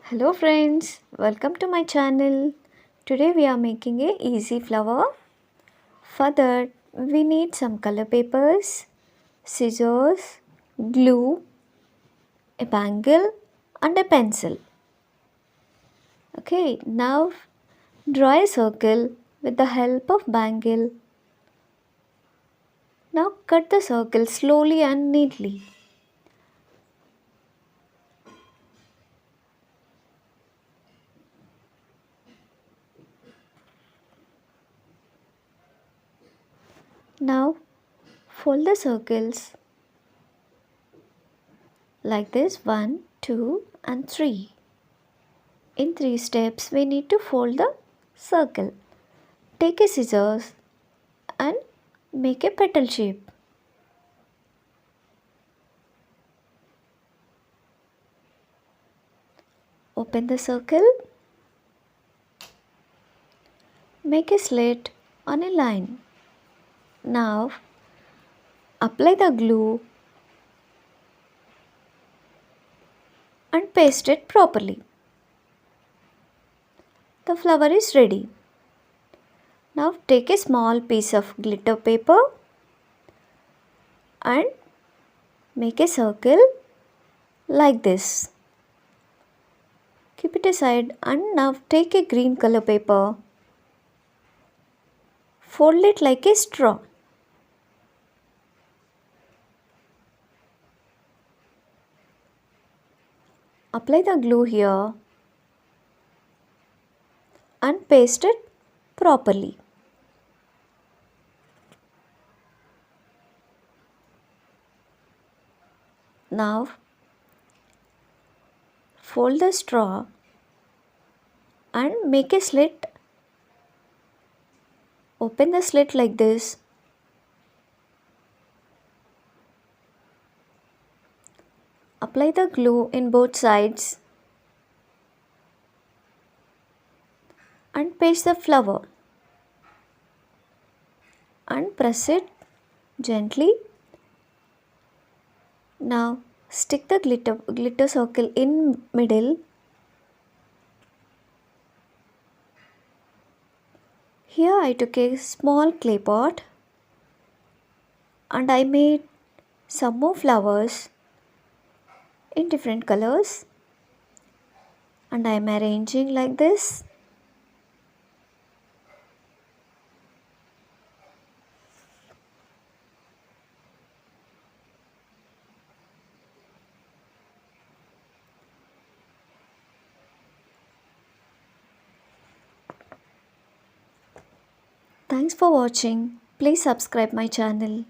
Hello friends, welcome to my channel. Today we are making a easy flower. For that we need some color papers, scissors, glue, a bangle and a pencil. Okay, now draw a circle with the help of bangle. Now cut the circle slowly and neatly. Now fold the circles like this 1, 2 and 3. In 3 steps we need to fold the circle. Take a scissors and make a petal shape. Open the circle. Make a slit on a line. Now apply the glue and paste it properly. The flower is ready. Now take a small piece of glitter paper and make a circle like this. Keep it aside and now take a green color paper. Fold it like a straw. Apply the glue here and paste it properly. Now fold the straw and make a slit. Open the slit like this. Apply the glue in both sides and paste the flower and press it gently. Now stick the glitter circle in middle. Here I took a small clay pot and I made some more flowers in different colors and I am arranging like this. Thanks for watching. Please subscribe my channel.